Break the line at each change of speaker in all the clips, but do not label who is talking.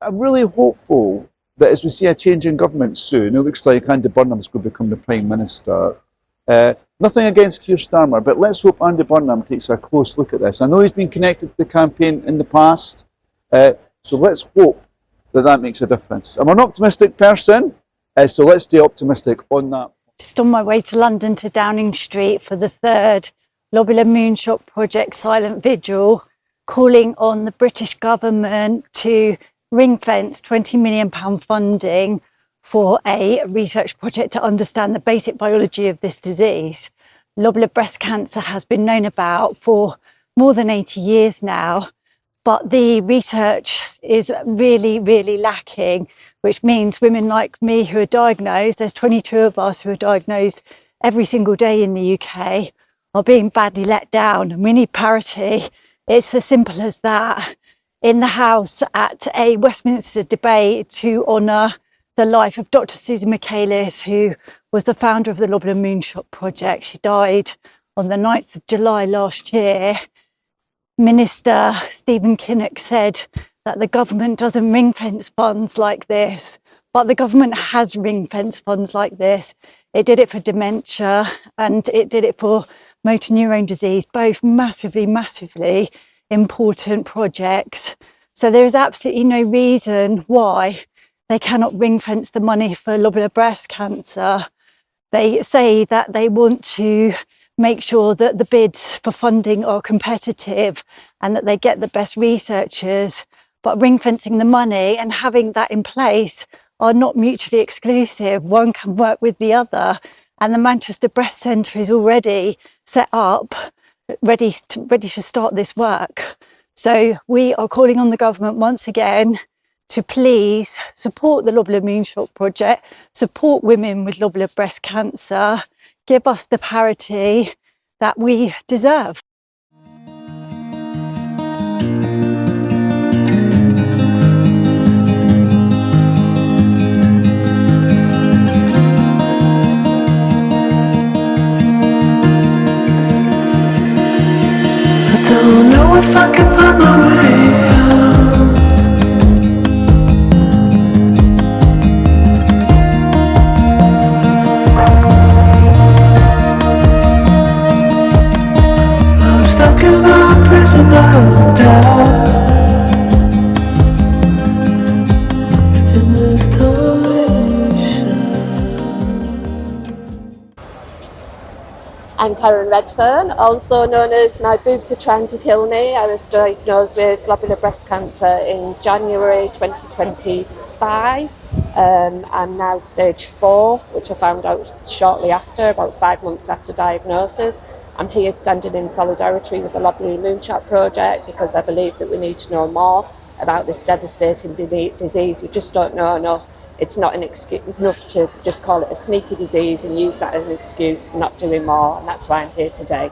I'm really hopeful that as we see a change in government soon, it looks like Andy Burnham's going to become the Prime Minister. Nothing against Keir Starmer, but let's hope Andy Burnham takes a close look at this. I know he's been connected to the campaign in the past, so let's hope that that makes a difference. I'm an optimistic person, so let's stay optimistic on that.
Just on my way to London to Downing Street for the third Lobular Moon Shot Project silent vigil, calling on the British government to ring-fence £20 million funding for a research project to understand the basic biology of this disease. Lobular breast cancer has been known about for more than 80 years now, but the research is really, really lacking, which means women like me who are diagnosed, there's 22 of us who are diagnosed every single day in the UK, are being badly let down, and we need parity. It's as simple as that. In the House at a Westminster debate to honour the life of Dr. Susan Michaelis, who was the founder of the Lobular Moon Shot Project. She died on the 9th of July last year. Minister Stephen Kinnock said that the government doesn't ring-fence funds like this, but the government has ring-fence funds like this. It did it for dementia and it did it for motor neurone disease, both massively, massively important projects. So there is absolutely no reason why they cannot ring-fence the money for lobular breast cancer. They say that they want to make sure that the bids for funding are competitive and that they get the best researchers, but ring-fencing the money and having that in place are not mutually exclusive. One can work with the other, and the Manchester Breast Centre is already set up, ready to start this work. So we are calling on the government once again to please support the Lobular Moon Shot Project, support women with lobular breast cancer, give us the parity that we deserve.
I don't know if I can find my way out. I'm stuck in a prison of doubt, in this torture.
I'm Karen Redfern, also known as My Boobs Are Trying to Kill Me. I was diagnosed with lobular breast cancer in January 2025. I'm now stage 4, which I found out shortly after, about 5 months after diagnosis. I'm here standing in solidarity with the Lobular Moon Shot Project because I believe that we need to know more about this devastating disease. We just don't know enough. It's not enough to just call it a sneaky disease and use that as an excuse for not doing more, and that's why I'm here today.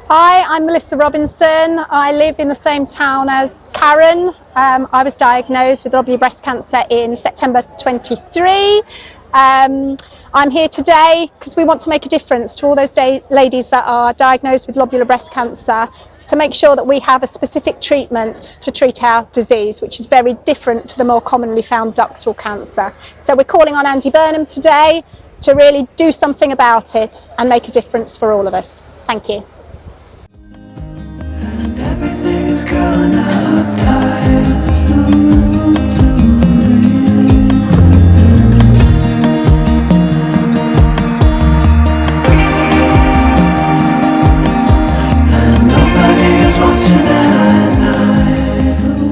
Hi, I'm Melissa Robinson. I live in the same town as Karen. I was diagnosed with lobular breast cancer in September 23. I'm here today because we want to make a difference to all those ladies that are diagnosed with lobular breast cancer, to make sure that we have a specific treatment to treat our disease, which is very different to the more commonly found ductal cancer. So we're calling on Andy Burnham today to really do something about it and make a difference for all of us. Thank you.
And everything is growing up, there's no room to live. And nobody is watching at night.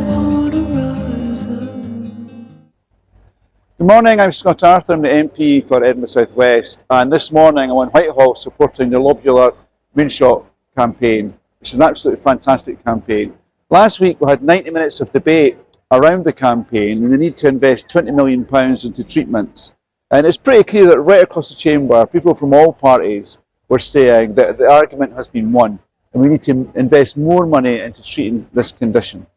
Water rising.
Good morning, I'm Scott Arthur, I'm the MP for Edinburgh South West, and this morning I'm on Whitehall supporting the Lobular Moon Shot campaign, which is an absolutely fantastic campaign. Last week we had 90 minutes of debate around the campaign and the need to invest £20 million into treatments. And it's pretty clear that right across the chamber, people from all parties were saying that the argument has been won and we need to invest more money into treating this condition.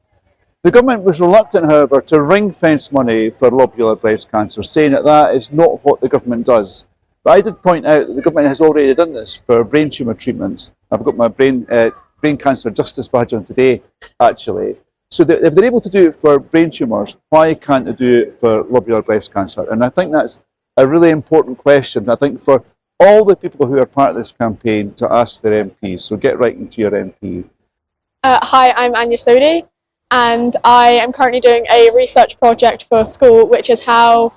The government was reluctant, however, to ring-fence money for lobular breast cancer, saying that that is not what the government does. But I did point out that the government has already done this for brain tumour treatments. I've got my brain cancer justice badge on today, actually. So if they're able to do it for brain tumours, why can't they do it for lobular breast cancer? And I think that's a really important question, I think, for all the people who are part of this campaign to ask their MPs. So get writing to your MP.
Hi, I'm Anya Sodi, and I am currently doing a research project for school, which is how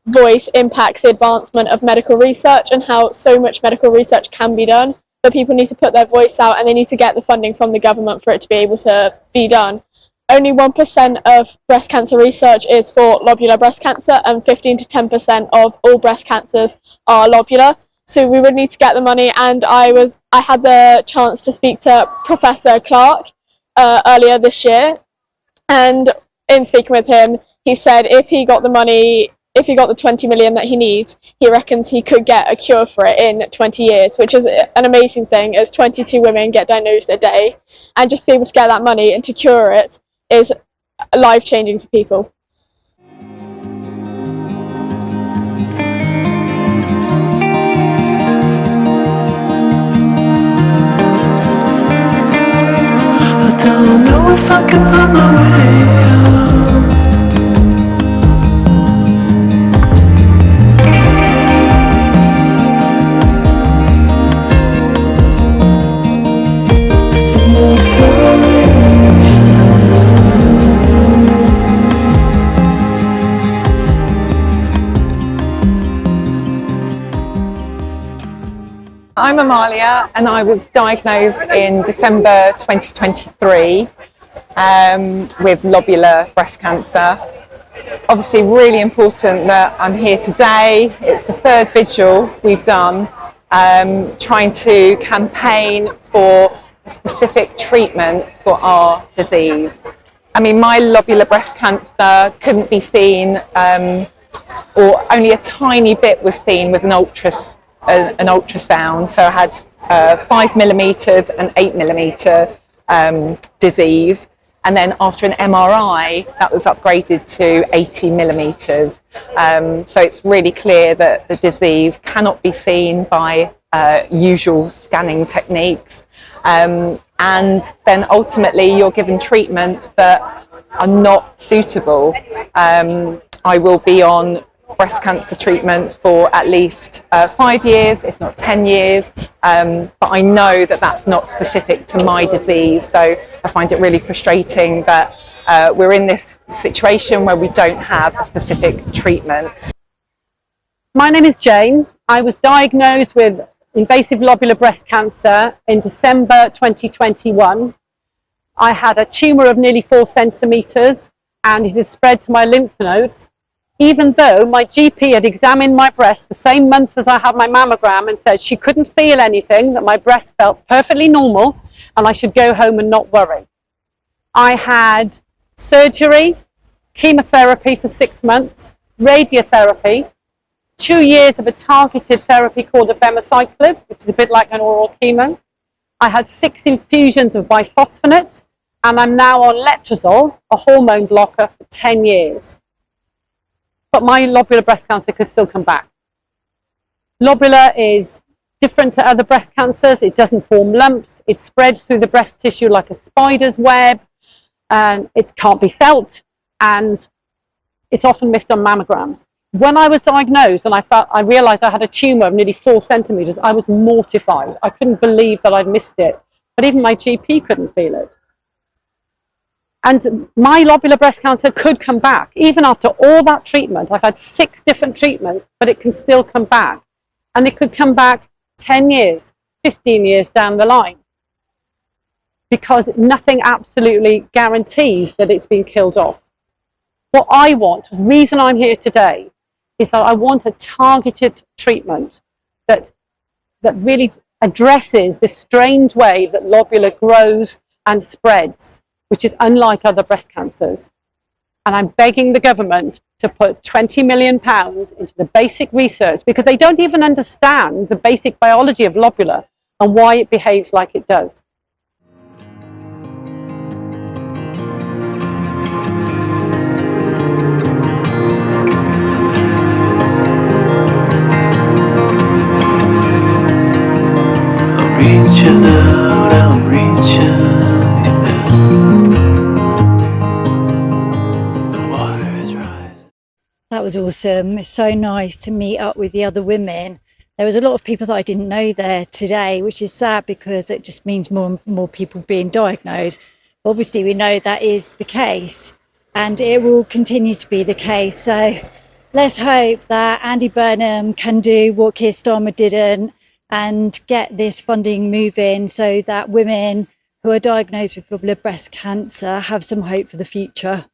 voice impacts the advancement of medical research and how so much medical research can be done. But people need to put their voice out and they need to get the funding from the government for it to be able to be done. Only 1% of breast cancer research is for lobular breast cancer, and 15 to 10% of all breast cancers are lobular. So we would need to get the money, and I had the chance to speak to Professor Clark earlier this year, and in speaking with him, he said if he got the money, if he got the 20 million that he needs, he reckons he could get a cure for it in 20 years, which is an amazing thing, as 22 women get diagnosed a day, and just to be able to get that money and to cure it is life-changing for people.
I don't know if I can find my way out. In this time.
I'm Amalia, and I was diagnosed in December 2023 with lobular breast cancer. Obviously really important that I'm here today. It's the third vigil we've done, trying to campaign for a specific treatment for our disease. I mean, my lobular breast cancer couldn't be seen, or only a tiny bit was seen with an ultrasound. So I had 5 millimeters and 8 millimeter disease, and then after an MRI that was upgraded to 80 millimeters. So it's really clear that the disease cannot be seen by usual scanning techniques, and then ultimately you're given treatments that are not suitable. I will be on breast cancer treatments for at least 5 years, if not 10 years, but I know that that's not specific to my disease, so I find it really frustrating that we're in this situation where we don't have a specific treatment.
My name is Jane. I was diagnosed with invasive lobular breast cancer in December 2021. I had a tumour of nearly 4 centimetres and it had spread to my lymph nodes, even though my GP had examined my breast the same month as I had my mammogram and said she couldn't feel anything, that my breast felt perfectly normal and I should go home and not worry. I had surgery, chemotherapy for 6 months, radiotherapy, 2 years of a targeted therapy called abemaciclib, which is a bit like an oral chemo. I had 6 infusions of bisphosphonates, and I'm now on letrozole, a hormone blocker, for 10 years. But my lobular breast cancer could still come back. Lobular is different to other breast cancers. It doesn't form lumps. It spreads through the breast tissue like a spider's web, and it can't be felt, and it's often missed on mammograms. When I was diagnosed and I realised I had a tumour of nearly 4 centimetres, I was mortified. I couldn't believe that I'd missed it. But even my GP couldn't feel it. And my lobular breast cancer could come back. Even after all that treatment, I've had 6 different treatments, but it can still come back. And it could come back 10 years, 15 years down the line. Because nothing absolutely guarantees that it's been killed off. What I want, the reason I'm here today, is that I want a targeted treatment that really addresses this strange way that lobular grows and spreads, which is unlike other breast cancers. And I'm begging the government to put £20 million into the basic research, because they don't even understand the basic biology of lobular and why it behaves like it does.
Reaching out, I'm reaching out.
That was awesome. It's so nice to meet up with the other women. There was a lot of people that I didn't know there today, which is sad because it just means more and more people being diagnosed. Obviously, we know that is the case and it will continue to be the case. So let's hope that Andy Burnham can do what Keir Starmer didn't and get this funding moving so that women who are diagnosed with lobular breast cancer have some hope for the future.